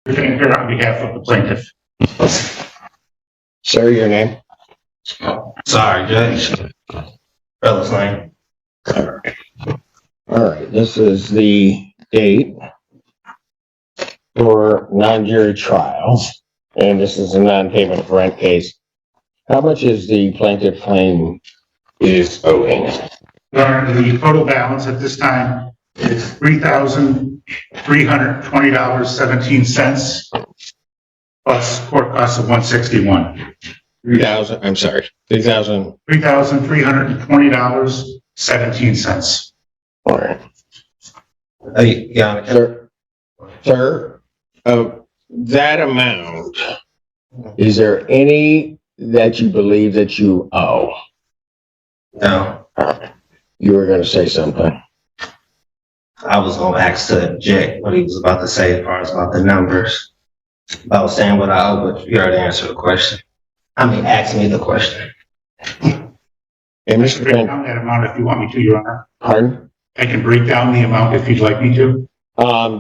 Here on behalf of the plaintiff. Sir, your name? Sorry, Judge. Fellas name. All right, this is the date for non-jury trial, and this is a non-payment of rent case. How much is the plaintiff claim is owing? The total balance at this time is $3,320.17 plus court costs of $161. $3,320.17. All right. Hey, yeah, Sir, of that amount, is there any that you believe that you owe? no. You were going to say something. I was gonna ask to object what he was about to say as far as about the numbers. I was saying what I owe, but you already answered the question. Ask me the question. And Mr. Break Finn, down that amount if you want me to, Your Honor. pardon? I can break down the amount if you'd like me to.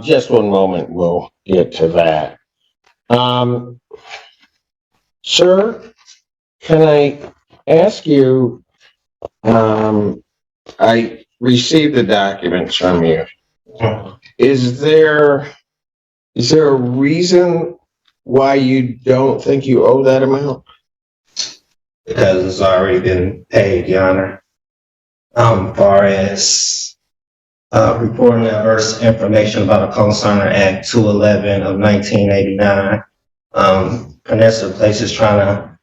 Just one moment, we'll get to that. Sir, can I ask you, I received the documents from you. Is there a reason why you don't think you owe that amount? Because it's already been paid, Your Honor. Far as reporting adverse information about a co-signer Act 211 of 1989. Vanessa Place is trying to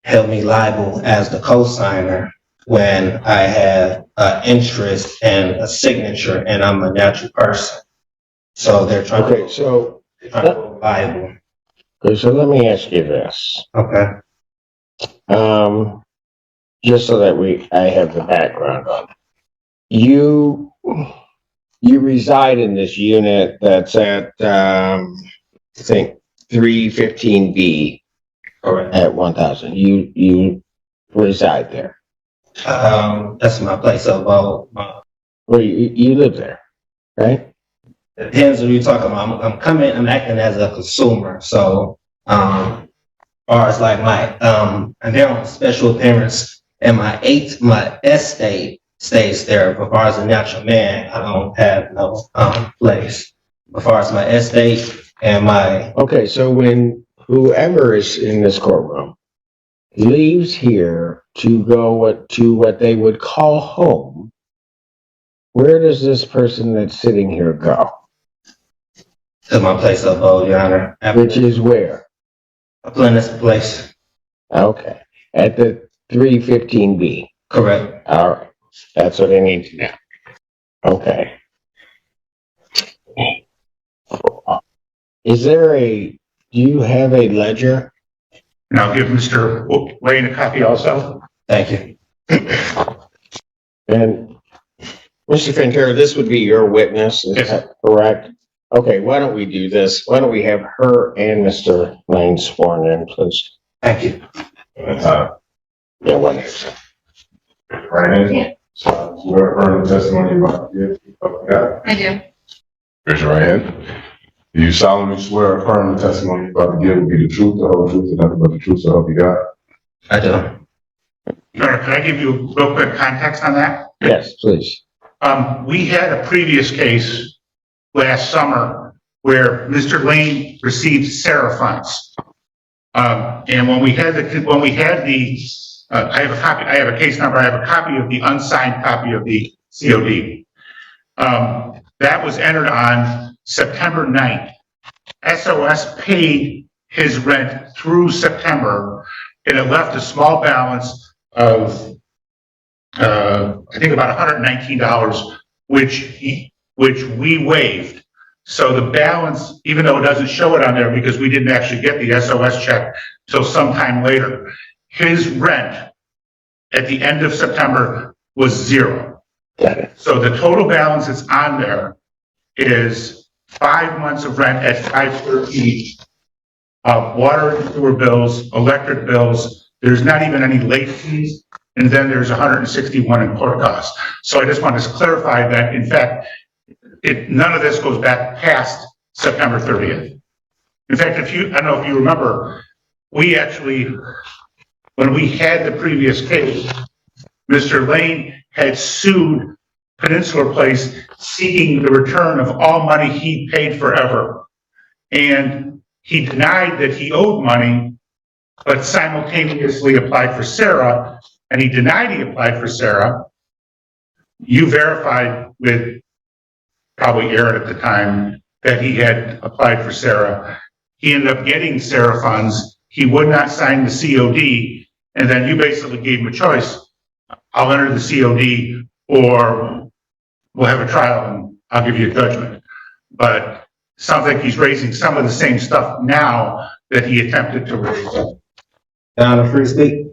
help me liable as the co-signer when I have an interest and a signature and I'm a natural person. So they're trying Okay, so to go liable. let me ask you this. Okay. Just so that I have the background on it. You reside in this unit that's at, I think 315B Correct. at 1000. You reside there. That's my place of abode. Well, you live there, right? Depends what you're talking about. I'm acting as a consumer. So, far as like my, and they're on special appearance and my estate stays there. But as far as a natural man, I don't have no, place. As far as my estate and my, Okay, so when whoever is in this courtroom leaves here to go to what they would call home, where does this person that's sitting here go? to my place of abode, Your Honor. Which is where? A Plymouth place. Okay, at the 315B. Correct. All right, that's what I need to know. Okay. Do you have a ledger? And I'll give Mr. Wayne a copy also. Thank you. And Mr. Fintero, this would be your witness, is Yes. that correct? Okay, why don't we do this? Why don't we have her and Mr. Lane sworn in, please? Thank you. Yeah, one minute. Right. Yeah. So, swear affirm the testimony you about to give. Okay. I do. Raise your right hand. Do you solemnly swear or affirm the testimony you about to give will be the truth, the whole truth, and nothing but the truth, so help you God? I do. Your Honor, can I give you a real quick context on that? Yes, please. We had a previous case last summer where Mr. Lane received Sarah funds. And when we had I have a case number, I have a copy of the unsigned copy of the COD. That was entered on September 9th. SOS paid his rent through September, and it left a small balance of, I think about $119, which we waived. So the balance, even though it doesn't show it on there because we didn't actually get the SOS check till sometime later, his rent at the end of September was $0. Got it. So the total balance that's on there is 5 months of rent at $513, water and sewer bills, electric bills. There's not even any late fees, and then there's 161 in court costs. So I just want to clarify that, in fact, none of this goes back past September 30th. In fact, I don't know if you remember, we actually, when we had the previous case, Mr. Lane had sued Peninsula Place seeking the return of all money he paid forever. And he denied that he owed money, but simultaneously applied for Sarah, and he denied he applied for Sarah. You verified with probably Aaron at the time that he had applied for Sarah. He ended up getting Sarah funds. He would not sign the COD, and then you basically gave him a choice. I'll enter the COD, or we'll have a trial and I'll give you a judgment. But it sounds like he's raising some of the same stuff now that he attempted to raise. Your Honor, free to speak.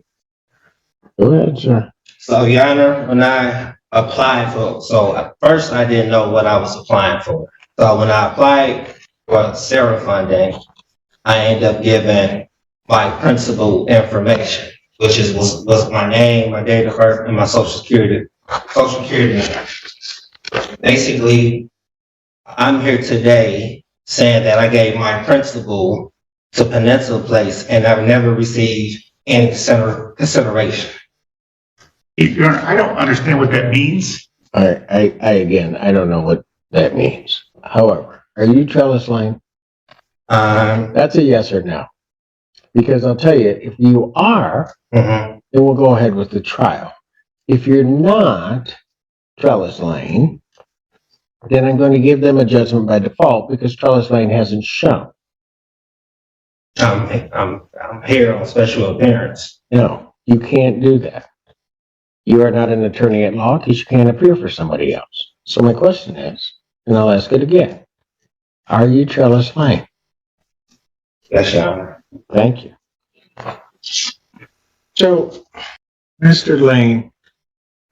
Go ahead, sir. So, Your Honor, when I applied so at first I didn't know what I was applying for. So when I applied for Sarah funding, I ended up giving my principal information, which was my name, my date of birth, and my social security number. Basically, I'm here today saying that I gave my principal to Peninsula Place and I've never received any consideration. Your Honor, I don't understand what that means. I don't know what that means. However, are you Trellis Lane? That's a yes or no. Because I'll tell you, if you are, then we'll go ahead with the trial. If you're not Trellis Lane, then I'm going to give them a judgment by default because Trellis Lane hasn't shown. I'm here on special appearance. No, you can't do that. You are not an attorney at law because you can't appear for somebody else. So my question is, and I'll ask it again, are you Trellis Lane? Yes, Your Honor. Thank you. So, Mr. Lane,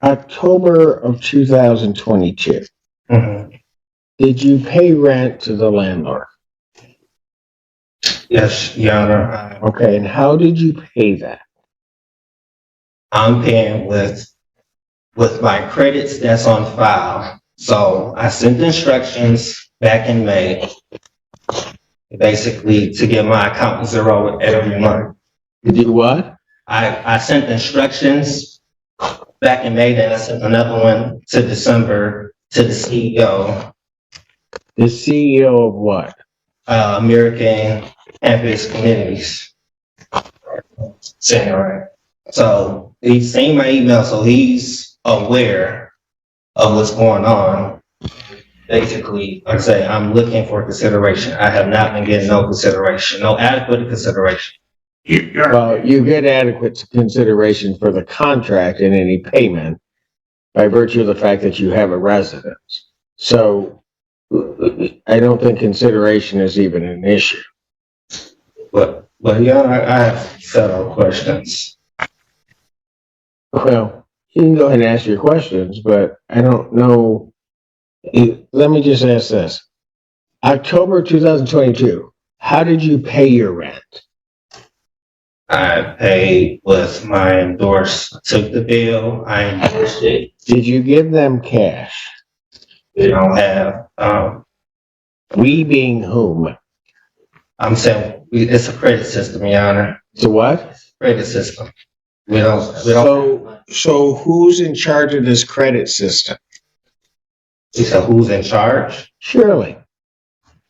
October of 2022, did you pay rent to the landlord? Yes, Your Honor. Okay, and how did you pay that? I'm paying with my credits that's on file. So I sent instructions back in May, basically to get my account zero every month. Did you what? I sent instructions back in May, then I sent another one to December to the CEO. The CEO of what? American Campus Communities. Saying all right. So he's seen my email, so he's aware of what's going on. Basically, like I say, I'm looking for consideration. I have not been getting no consideration, no adequate consideration. Well, you get adequate consideration for the contract and any payment by virtue of the fact that you have a residence. So I don't think consideration is even an issue. But yeah, I have several questions. Well, you can go ahead and ask your questions, but I don't know. Let me just ask this. October 2022, how did you pay your rent? I paid with my took the bill, I endorsed it. Did you give them cash? We don't have, We being whom? I'm saying it's a credit system, Your Honor. It's a what? Credit system. We don't. So who's in charge of this credit system? You said who's in charge? Surely.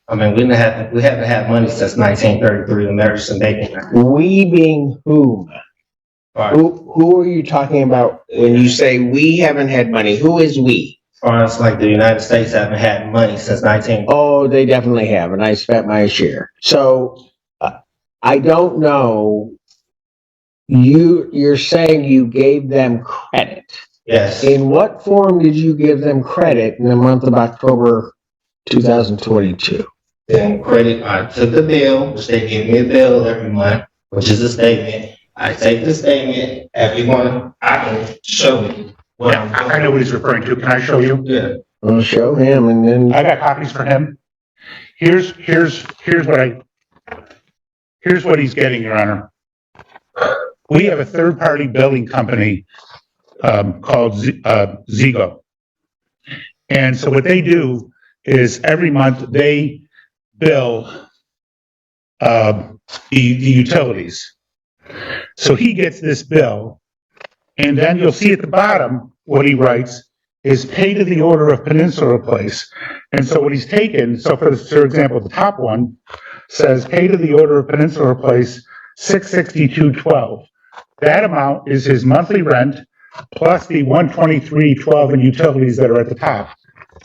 I mean, we haven't had money since 1933, American Bacon. We being whom? Right. Who are you talking about when you say we haven't had money? Who is we? As far as like the United States haven't had money since 19. Oh, they definitely have, and I spent my share. So I don't know. You're saying you gave them credit. Yes. In what form did you give them credit in the month of October 2022? Then credit, I took the bill, which they give me a bill every month, which is a statement. I take the statement, everyone, I can show you what I'm doing. I know what he's referring to. Can I show you? Yeah. Well, show him, and then I got copies for him. Here's what he's getting, Your Honor. We have a third-party billing company called Zigo. And so what they do is every month they bill the utilities. So he gets this bill, and then you'll see at the bottom, what he writes is pay to the order of Peninsula Place. And so what he's taken, so for example, the top one says pay to the order of Peninsula Place, $662.12. That amount is his monthly rent plus the $123.12 in utilities that are at the top.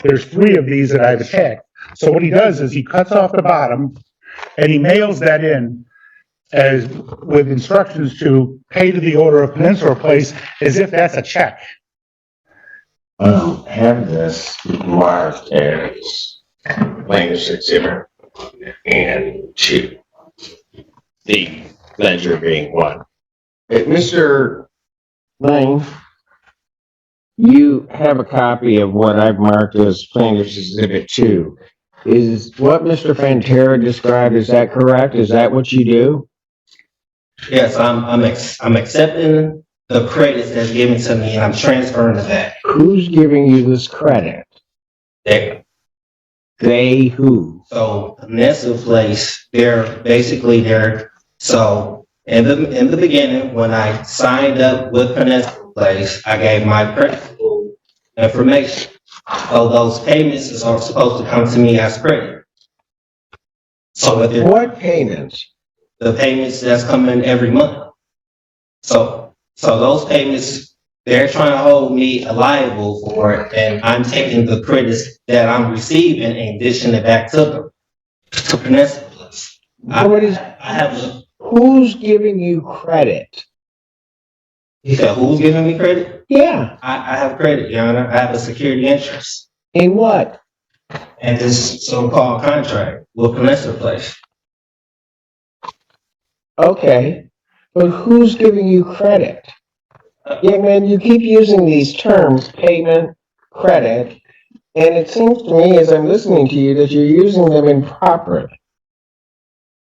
There's 3 of these that I've attacked. So what he does is he cuts off the bottom and he mails that in as with instructions to pay to the order of Peninsula Place as if that's a check. Have this marked as plaintiff's exhibit and 2. The ledger being 1. Mr. Lane, you have a copy of what I've marked as plaintiff's exhibit 2. Is what Mr. Fantera described, is that correct? Is that what you do? Yes, I'm accepting the credits that's given to me and I'm transferring to that. Who's giving you this credit? They who? So Peninsula Place, so in the beginning, when I signed up with Peninsula Place, I gave my principal information. So those payments are supposed to come to me as credit. So what payments? The payments that's coming every month. So those payments, they're trying to hold me liable for it, and I'm taking the credits that I'm receiving and dishing it back to them, to Peninsula Place. Who's giving you credit? You said, who's giving me credit? Yeah. I have credit, Your Honor. I have a security interest. In what? And this so-called contract with Peninsula Place. Okay. But who's giving you credit? Yeah, man, you keep using these terms, payment, credit, and it seems to me as I'm listening to you that you're using them improperly.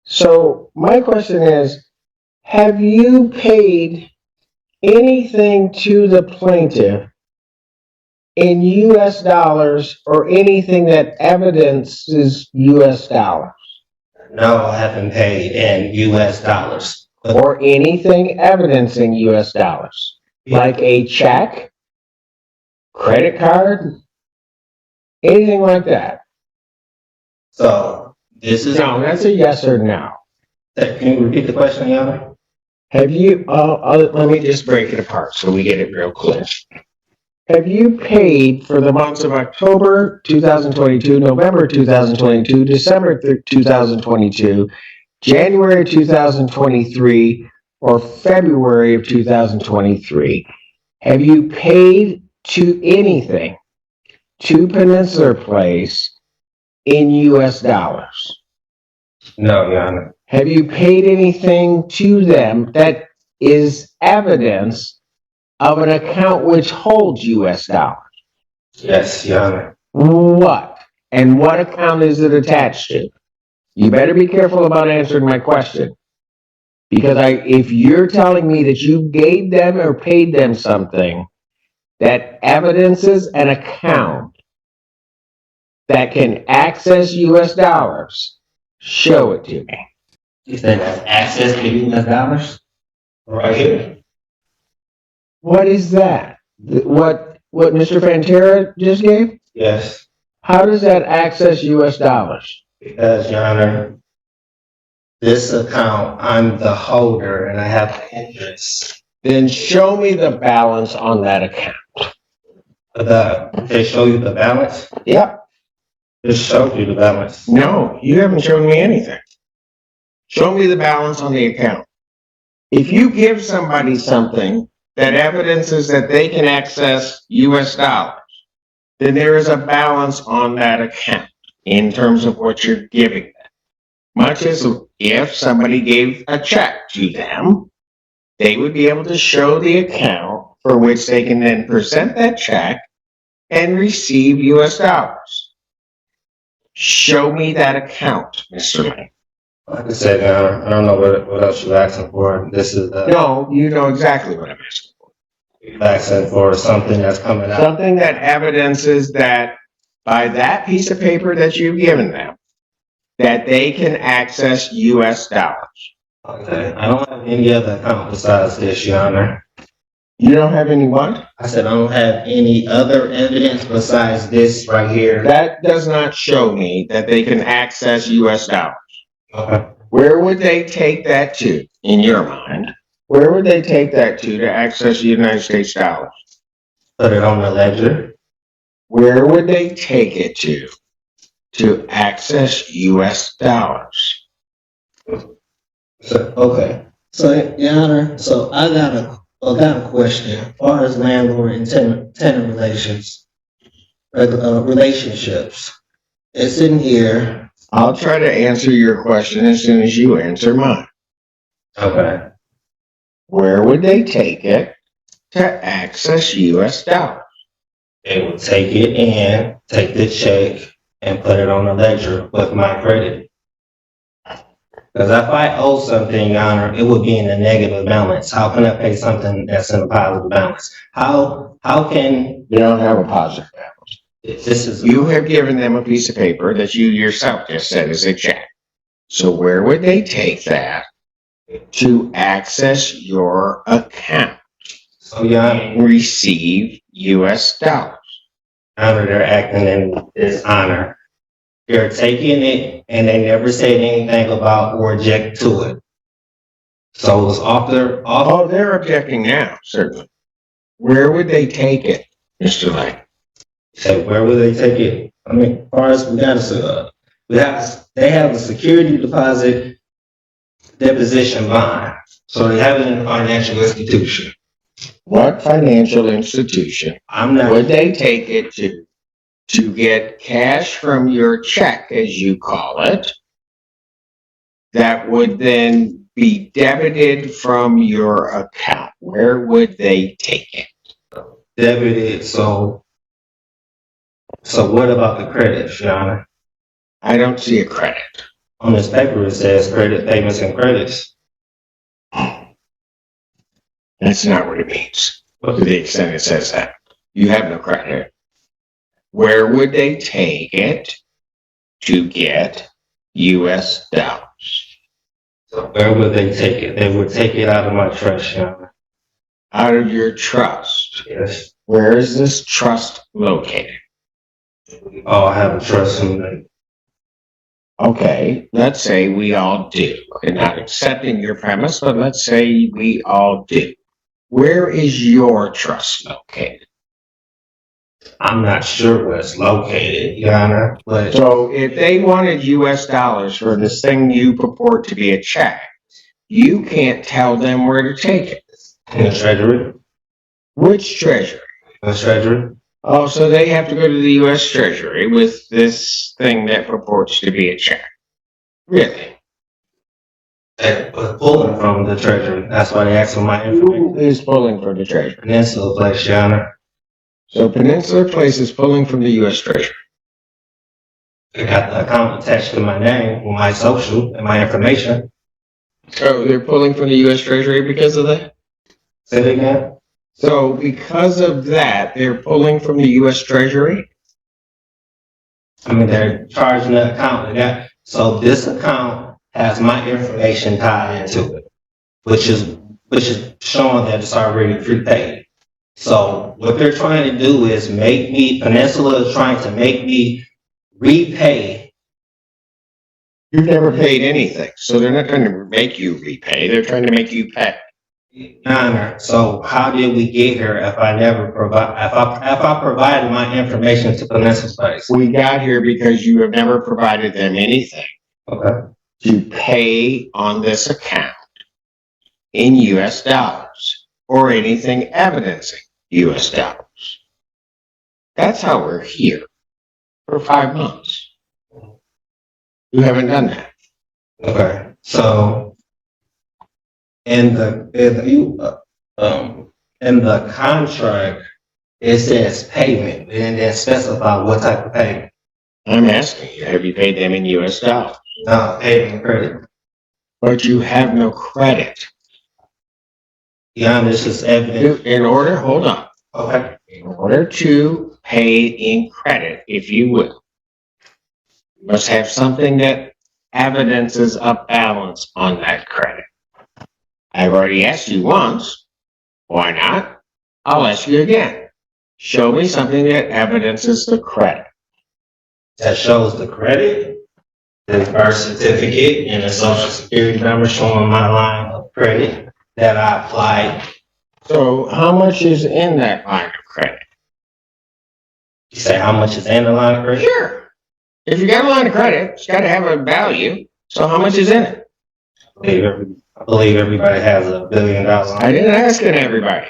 So my question is, have you paid anything to the plaintiff in US dollars or anything that evidences US dollars? No, I haven't paid in US dollars. Or anything evidencing US dollars? Like a check, credit card, anything like that? So this is... No, that's a yes or no. Can you repeat the question, Your Honor? Have you, let me just break it apart so we get it real clear. Have you paid for the months of October 2022, November 2022, December 2022, January 2023, or February of 2023? Have you paid to anything to Peninsula Place in US dollars? No, Your Honor. Have you paid anything to them that is evidence of an account which holds US dollars? Yes, Your Honor. What? And what account is it attached to? You better be careful about answering my question. Because if you're telling me that you gave them or paid them something that evidences an account that can access US dollars, show it to me. You said that's access to US dollars? Right here. What is that? What Mr. Fantera just gave? Yes. How does that access US dollars? Because, Your Honor, this account, I'm the holder and I have the interest. Then show me the balance on that account. They show you the balance? Yep. Just showed you the balance. No, you haven't shown me anything. Show me the balance on the account. If you give somebody something that evidences that they can access US dollars, then there is a balance on that account in terms of what you're giving them. Much as if somebody gave a check to them, they would be able to show the account for which they can then present that check and receive US dollars. Show me that account, Mr. Lane. Like I said, Your Honor, I don't know what else you're asking for. This is No, you know exactly what I'm asking for. you're asking for something that's coming out. Something that evidences that by that piece of paper that you've given them, that they can access US dollars. Okay, I don't have any other account besides this, Your Honor. You don't have any what? I said I don't have any other evidence besides this right here. That does not show me that they can access US dollars. Okay. Where would they take that to, in your mind? Where would they take that to access United States dollars? Put it on the ledger. Where would they take it to access US dollars? Okay. So, Your Honor, so I got a question. As far as landlord and tenant relationships, it's in here. I'll try to answer your question as soon as you answer mine. Okay. Where would they take it to access US dollars? They would take it and take the check and put it on the ledger with my credit. Because if I owe something, Your Honor, it would be in a negative balance. How can I pay something that's in a positive balance? How can You don't have a positive balance. this is You have given them a piece of paper that you yourself just said is a check. So where would they take that to access your account so, Your Honor, and receive US dollars? they're acting in dishonor. They're taking it and they never said anything about or object to it. So it was Oh, they're objecting now, certainly. Where would they take it, Mr. Lane? So where would they take it? I mean, as far as they have a security deposit deposition bond. So they have it in a financial institution. What financial institution I'm not. would they take it to get cash from your check, as you call it, that would then be debited from your account? Where would they take it? Debited, so what about the credits, Your Honor? I don't see a credit. On this paper, it says credit payments and credits. That's not what it means, to the extent it says that. You have no credit. Where would they take it to get US dollars? So where would they take it? They would take it out of my trust, Your Honor. Out of your trust. Yes. Where is this trust located? Oh, I have a trust in them. Okay, let's say we all do. I'm not accepting your premise, but let's say we all do. Where is your trust located? I'm not sure where it's located, Your Honor, but So if they wanted US dollars for this thing you purport to be a check, you can't tell them where to take it. in the Treasury. Which treasury? The Treasury. Oh, so they have to go to the US Treasury with this thing that purports to be a check. Really? They were pulling from the Treasury. That's why they asked for my Who information. is pulling from the Treasury? Peninsula Place, Your Honor. So Peninsula Place is pulling from the US Treasury. They got the account attached to my name, with my social, and my information. So they're pulling from the US Treasury because of that? Say it again. So because of that, they're pulling from the US Treasury? I mean, they're charging the account. So this account has my information tied into it, which is showing that it's already prepaid. So what they're trying to do is Peninsula is trying to make me repay. You've never paid anything, so they're not going to make you repay. They're trying to make you pay. Honor. So how did we get here if I provided my information to Peninsula Place? We got here because you have never provided them anything Okay. to pay on this account in US dollars or anything evidencing US dollars. That's how we're here for 5 months. You haven't done that. Okay. So in the contract, it says payment, and then specify what type of payment. I'm asking you, have you paid them in US dollars? Payment credit. But you have no credit. Yeah, this is evident. In order, hold on. Okay. In order to pay in credit, if you will, you must have something that evidences a balance on that credit? I've already asked you once. Why not? I'll ask you again. Show me something that evidences the credit. That shows the credit, the birth certificate, and the social security number showing my line of credit that I applied. So how much is in that line of credit? You say how much is in the line of credit? Sure. If you got a line of credit, it's got to have a value. So how much is in it? I believe everybody has $1 billion. I didn't ask it everybody.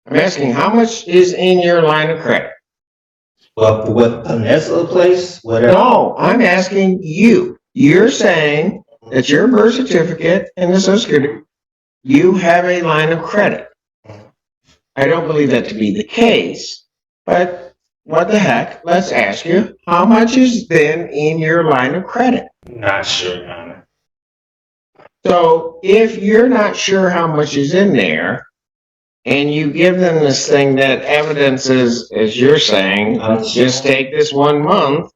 I'm asking how much is in your line of credit? Well, what Peninsula Place, whatever. No, I'm asking you. You're saying that your birth certificate and the social security, you have a line of credit. I don't believe that to be the case, but what the heck? Let's ask you, how much is then in your line of credit? Not sure, Your Honor. So if you're not sure how much is in there, and you give them this thing that evidences, as you're saying, let's just take this 1 month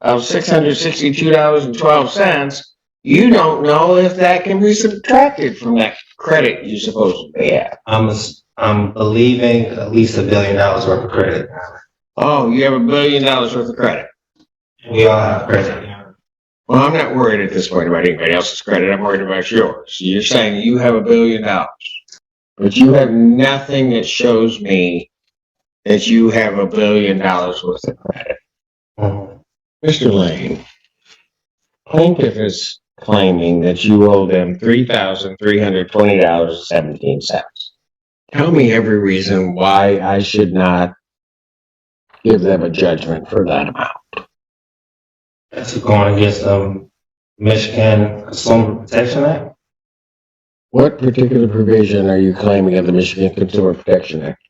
of $662.12, you don't know if that can be subtracted from that credit you supposedly have. I'm believing at least $1 billion worth of credit. Oh, you have $1 billion worth of credit. We all have credit, Your Honor. Well, I'm not worried at this point about anybody else's credit. I'm worried about yours. You're saying you have $1 billion, but you have nothing that shows me that you have $1 billion worth of credit. Mr. Lane, plaintiff is claiming that you owe them $3,320.17. Tell me every reason why I should not give them a judgment for that amount. That's going against the Michigan Consumer Protection Act. What particular provision are you claiming of the Michigan Consumer Protection Act?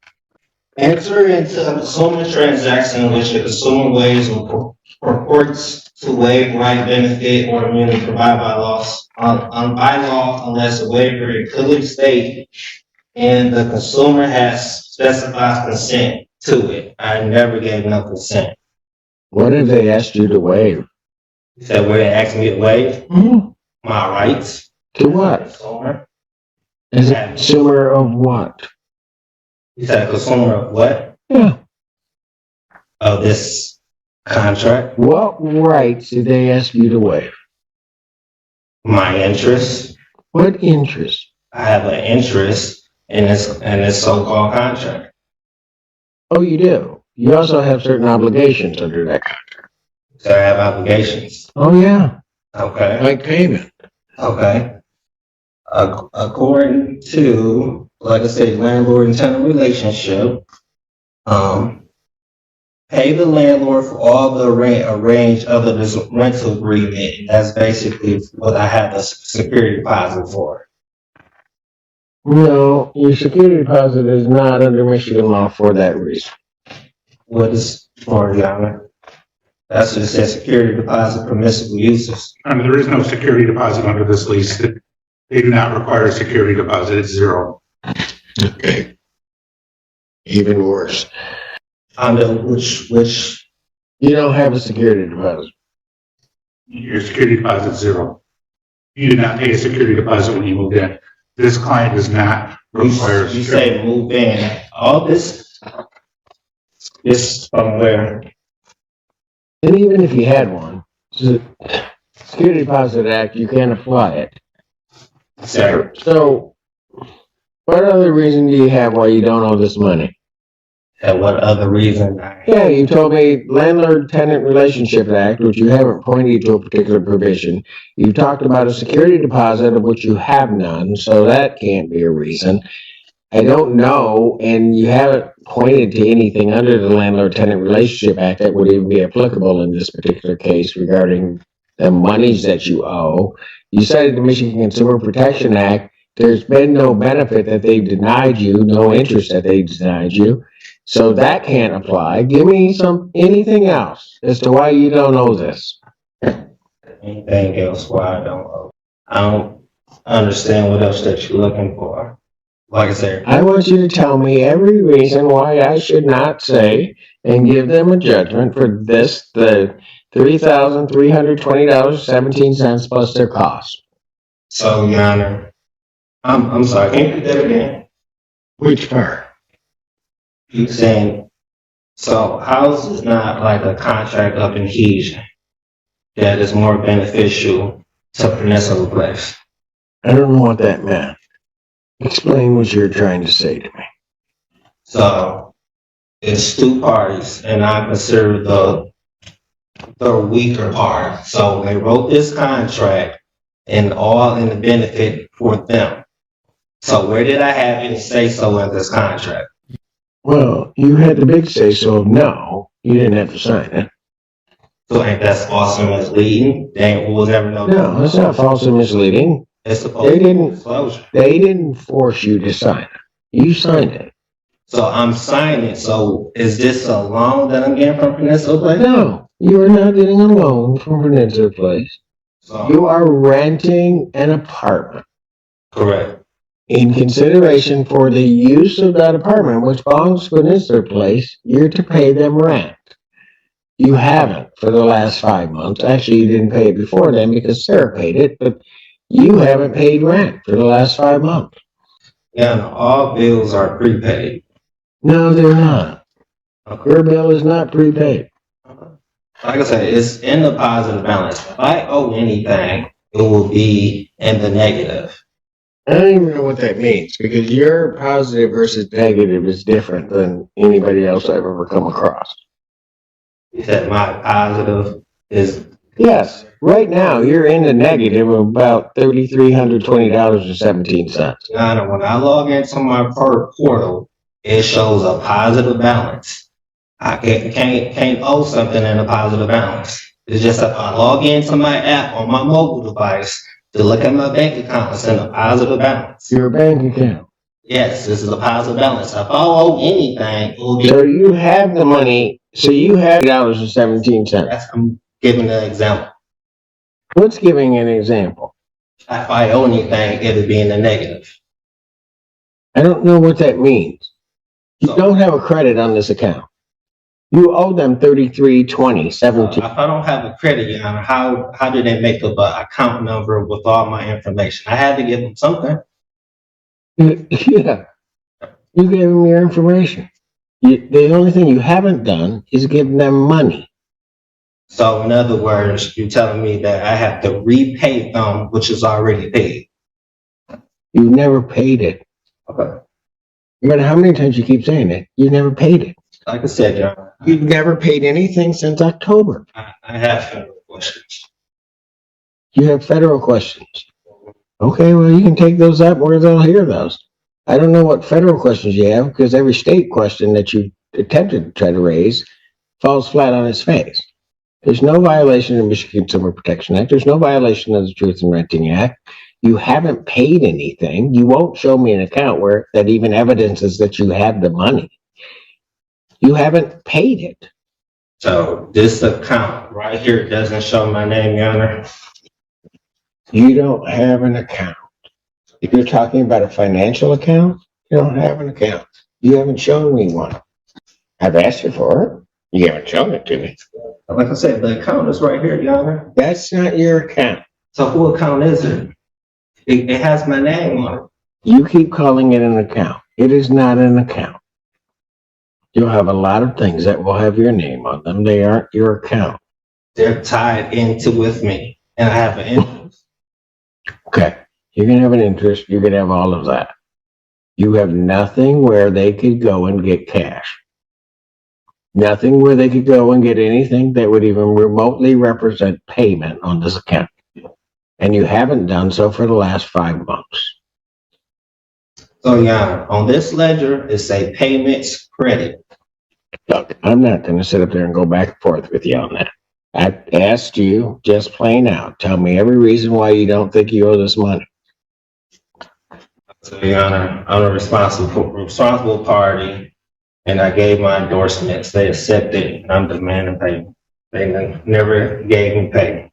Enter into a consumer transaction in which the consumer waives or purports to waive right, benefit, or immunity provided by law, unless the waiver is clearly stated and the consumer has specified consent to it. I never gave no consent. What have they asked you to waive? You said where they asked me to waive my rights. To what? Consumer. As a consumer of what? You said a consumer of what? Yeah. Of this contract. What rights did they ask you to waive? My interest. What interest? I have an interest in this so-called contract. Oh, you do? You also have certain obligations under that contract. So I have obligations. Oh, yeah. Okay. Like payment. Okay. According to, like I said, landlord and tenant relationship, pay the landlord for all the range of the rental agreement. That's basically what I have a security deposit for. No, your security deposit is not under Michigan law for that reason. What is for, Your Honor? That's what it says, security deposit permissible uses. There is no security deposit under this lease. They do not require a security deposit. It's zero. Okay. Even worse. Under which You don't have a security deposit. Your security deposit is zero. You did not pay a security deposit when you moved in. This client does not require a you security. say move in. All this from where? And even if you had one, the Security Deposit Act, you can't apply it. Sir. So, what other reason do you have why you don't owe this money? And what other reason? Yeah, you told me Landlord-Tenant Relationship Act, which you haven't pointed to a particular provision. You talked about a security deposit of which you have none, so that can't be a reason. I don't know, and you haven't pointed to anything under the Landlord-Tenant Relationship Act that would even be applicable in this particular case regarding the monies that you owe. You cited the Michigan Consumer Protection Act. There's been no benefit that they've denied you, no interest that they've denied you. So that can't apply. Give me anything else as to why you don't owe this. Anything else why I don't owe? I don't understand what else that you're looking for. Like I said, I want you to tell me every reason why I should not say and give them a judgment for this, the $3,320.17 plus their cost. So, Your Honor, I'm sorry, can you repeat that again? Which part? You saying, so house is not like a contract of adhesion that is more beneficial to Peninsula Place. I don't know what that meant. Explain what you're trying to say to me. So it's two parties, and I consider the weaker part. So they wrote this contract and all in the benefit for them. So where did I have any say so in this contract? Well, you had the big say so of no. You didn't have to sign it. So ain't that false and misleading? They will never know. No, it's not false and misleading. It's supposed They to be didn't. disclosure. They didn't force you to sign it. You signed it. So I'm signing. So is this a loan that I'm getting from Peninsula Place? No, you are not getting a loan from Peninsula Place. So, You are renting an apartment. correct. In consideration for the use of that apartment, which belongs to Peninsula Place, you're to pay them rent. You haven't for the last 5 months. Actually, you didn't pay it before then because Sarah paid it, but you haven't paid rent for the last 5 months. Yeah, no, all bills are prepaid. No, they're not. Okay. Your bill is not prepaid. Like I said, it's in the positive balance. If I owe anything, it will be in the negative. I don't even know what that means because your positive versus negative is different than anybody else I've ever come across. You said my positive is, Yes, right now you're in the negative of about $3,320.17. when I log into my portal, it shows a positive balance. I can't owe something in a positive balance. It's just if I log into my app on my mobile device to look at my bank account, it's in a positive balance. Your bank account. Yes, this is a positive balance. If I owe anything, it will be. So you have the money. So you have $3.17. I'm giving an example. What's giving an example? If I owe anything, it'll be in the negative. I don't know what that means. You don't have a credit on this account. You owe them $33.20.17. If I don't have a credit, Your Honor, how do they make up an account number with all my information? I had to give them something. Yeah, you gave them your information. The only thing you haven't done is give them money. So in other words, you're telling me that I have to repay them, which is already paid. You've never paid it. Okay. No matter how many times you keep saying it, you never paid it. Like I said, Your Honor, You've never paid anything since October. I have federal questions. You have federal questions. Okay, well, you can take those up where they'll hear those. I don't know what federal questions you have because every state question that you attempted to try to raise falls flat on its face. There's no violation of the Michigan Consumer Protection Act. There's no violation of the Truth in Renting Act. You haven't paid anything. You won't show me an account where that even evidences that you have the money. You haven't paid it. So this account right here doesn't show my name, Your Honor. You don't have an account. If you're talking about a financial account, you don't have an account. You haven't shown me one. I've asked you for it. You haven't shown it to me. Like I said, the account is right here, Your Honor. That's not your account. So who account is it? It has my name on it. You keep calling it an account. It is not an account. You'll have a lot of things that will have your name on them. They aren't your account. They're tied into with me, and I have an interest. Okay. You're going to have an interest. You're going to have all of that. You have nothing where they could go and get cash. Nothing where they could go and get anything that would even remotely represent payment on this account. And you haven't done so for the last 5 months. So, Your Honor, on this ledger, it say payments credit. Look, I'm not going to sit up there and go back and forth with you on that. I asked you just plain out. Tell me every reason why you don't think you owe this money. So, Your Honor, I'm a responsible party, and I gave my endorsements. They accepted, and I'm demanding payment. They never gave me payment.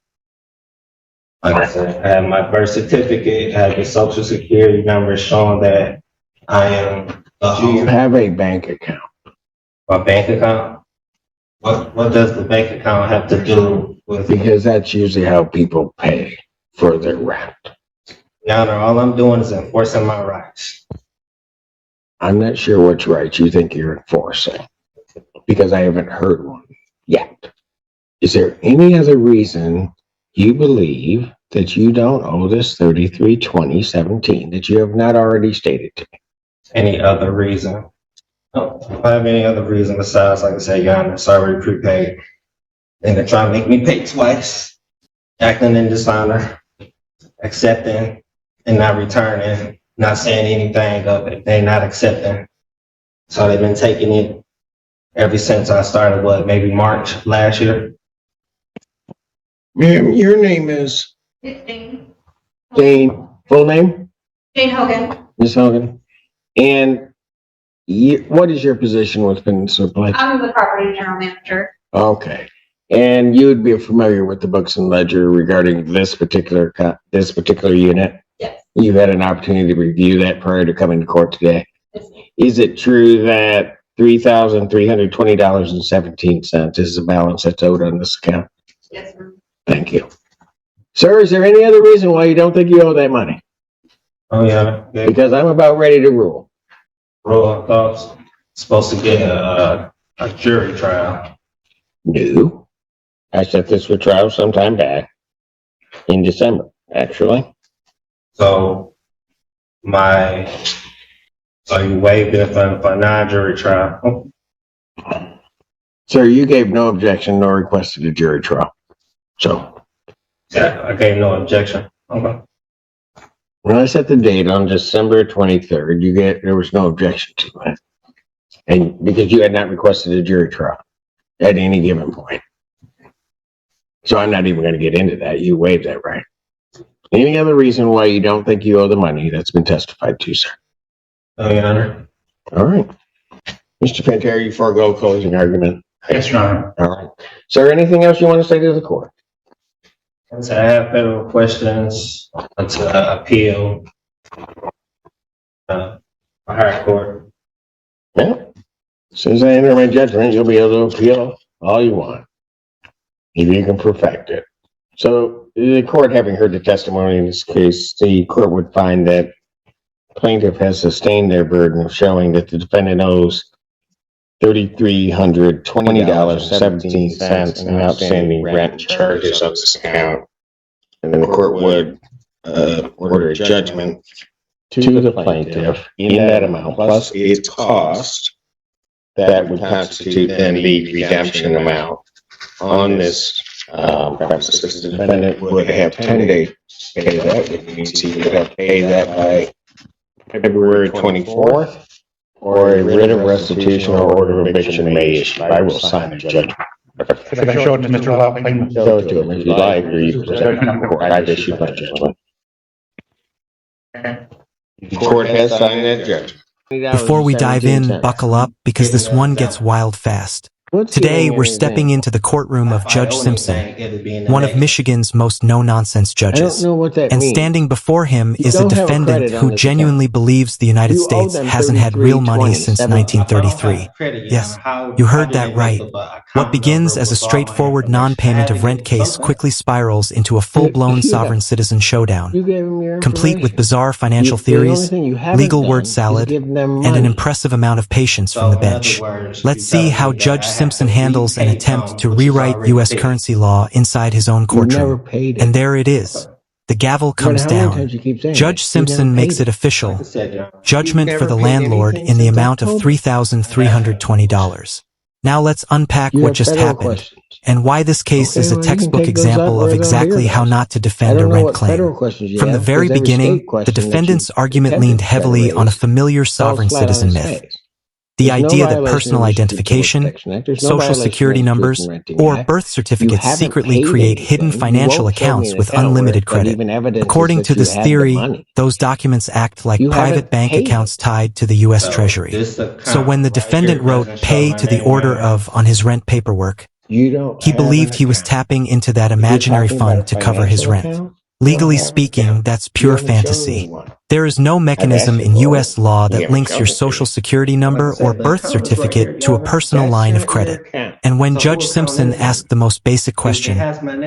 Like I said, I have my birth certificate, I have the social security number showing that I am Do you have a bank account? my bank account. What does the bank account have to do Because that's usually how people pay for their rent. Your Honor, all I'm doing is enforcing my rights. I'm not sure which rights you think you're enforcing, because I haven't heard one yet. Is there any other reason you believe that you don't owe this 33/20/17 that you have not already stated to me? Any other reason? No, I don't have any other reason besides, like I said, Your Honor, it's already prepaid. And they're trying to make me pay twice, acting in dishonor, accepting and not returning, not saying anything of it. They're not accepting. So they've been taking it ever since I started, maybe March last year. Ma'am, your name is It's Jane. Jane, full name? Jane Hogan. Ms. Hogan. And what is your position with Peninsula Place? I'm the property general manager. Okay. And you would be familiar with the books and ledger regarding this particular unit? Yes. You had an opportunity to review that prior to coming to court today. Yes. Is it true that $3,320.17 is the balance that's owed on this account? Yes, ma'am. Thank you. Sir, is there any other reason why you don't think you owe that money? Oh, yeah. Because I'm about ready to rule. Roll thoughts. Supposed to get a jury trial. No. I set this for trial sometime back in December, actually. So you waived it for non-jury trial. Sir, you gave no objection nor requested a jury trial. So, Yeah, I gave no objection. Okay. when I set the date on December 23rd, there was no objection to it. And because you had not requested a jury trial at any given point. So I'm not even going to get into that. You waived that right. Any other reason why you don't think you owe the money that's been testified to, sir? Oh, Your Honor. All right. Mr. Pantera, you forego closing argument. Yes, Your Honor. All right. Sir, anything else you want to say to the court? So I have federal questions to appeal a higher court. Yeah. As soon as I enter my judgment, you'll be able to appeal all you want, if you can perfect it. So the court, having heard the testimony in this case, the court would find that plaintiff has sustained their burden of showing that the defendant owes $3,320.17 in outstanding rent charges on this account. And then the court would order a judgment to the plaintiff in that amount, plus its cost, that would constitute then the redemption amount on this premises. The defendant would have 10 days to pay that, which means he would have to pay that by February 24th, or a writ of restitution or order of eviction may issue. I will sign the judgment. Could I show it to Mr. Loughlin? Show it to him if you like, or you present it to the court. I've issued my judgment. The court has signed that judgment. Before we dive in, buckle up, because this one gets wild fast. Today, we're stepping into the courtroom of Judge Simpson, one of Michigan's most no-nonsense judges. And standing before him is a defendant who genuinely believes the United States hasn't had real money since 1933. Yes, you heard that right. What begins as a straightforward non-payment of rent case quickly spirals into a full-blown sovereign citizen showdown, complete with bizarre financial theories, legal word salad, and an impressive amount of patience from the bench. Let's see how Judge Simpson handles an attempt to rewrite U.S. currency law inside his own courtroom. And there it is. The gavel comes down. Judge Simpson makes it official. Judgment for the landlord in the amount of $3,320. Now let's unpack what just happened and why this case is a textbook example of exactly how not to defend a rent claim. From the very beginning, the defendant's argument leaned heavily on a familiar sovereign citizen myth. The idea that personal identification, social security numbers, or birth certificates secretly create hidden financial accounts with unlimited credit. According to this theory, those documents act like private bank accounts tied to the U.S. Treasury. So when the defendant wrote "pay to the order of" on his rent paperwork, he believed he was tapping into that imaginary fund to cover his rent. Legally speaking, that's pure fantasy. There is no mechanism in U.S. law that links your social security number or birth certificate to a personal line of credit. And when Judge Simpson asked the most basic question,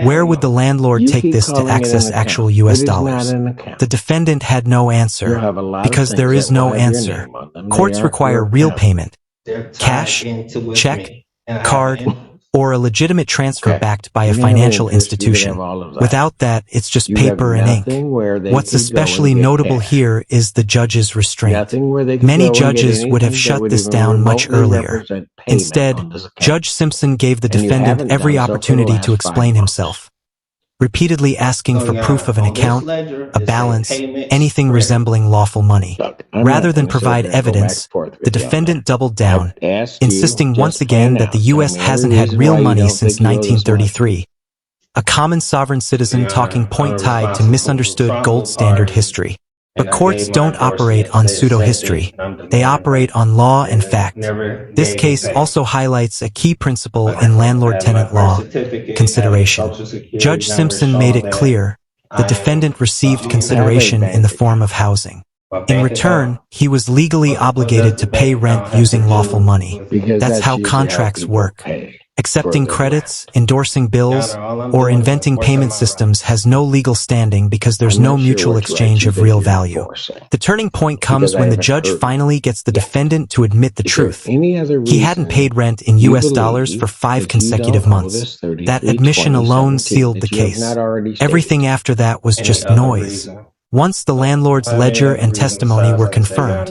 where would the landlord take this to access actual U.S. dollars? The defendant had no answer, because there is no answer. Courts require real payment, cash, check, card, or a legitimate transfer backed by a financial institution. Without that, it's just paper and ink. What's especially notable here is the judge's restraint. Many judges would have shut this down much earlier. Instead, Judge Simpson gave the defendant every opportunity to explain himself, repeatedly asking for proof of an account, a balance, anything resembling lawful money. Rather than provide evidence, the defendant doubled down, insisting once again that the U.S. hasn't had real money since 1933. A common sovereign citizen talking point-tied to misunderstood gold standard history. But courts don't operate on pseudo-history. They operate on law and fact. This case also highlights a key principle in landlord-tenant law: consideration. Judge Simpson made it clear the defendant received consideration in the form of housing. In return, he was legally obligated to pay rent using lawful money. That's how contracts work. Accepting credits, endorsing bills, or inventing payment systems has no legal standing because there's no mutual exchange of real value. The turning point comes when the judge finally gets the defendant to admit the truth. He hadn't paid rent in U.S. dollars for 5 consecutive months. That admission alone sealed the case. Everything after that was just noise. Once the landlord's ledger and testimony were confirmed,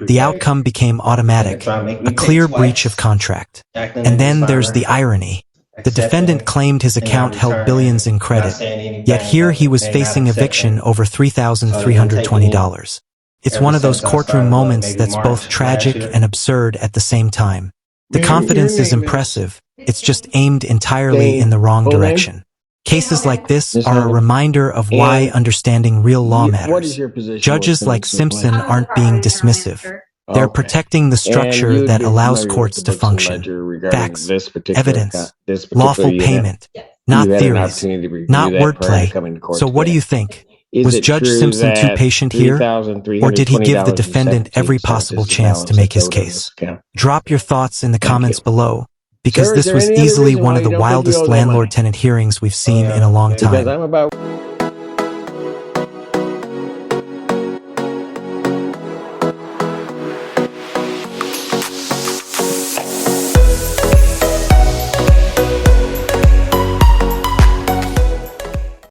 the outcome became automatic, a clear breach of contract. And then there's the irony. The defendant claimed his account held billions in credit, yet here he was facing eviction over $3,320. It's one of those courtroom moments that's both tragic and absurd at the same time. The confidence is impressive, it's just aimed entirely in the wrong direction. Cases like this are a reminder of why understanding real law matters. Judges like Simpson aren't being dismissive. They're protecting the structure that allows courts to function. Facts, evidence, lawful payment, not theories, not wordplay. So what do you think? Was Judge Simpson too patient here, or did he give the defendant every possible chance to make his case? Drop your thoughts in the comments below, because this was easily one of the wildest landlord-tenant hearings we've seen in a long time.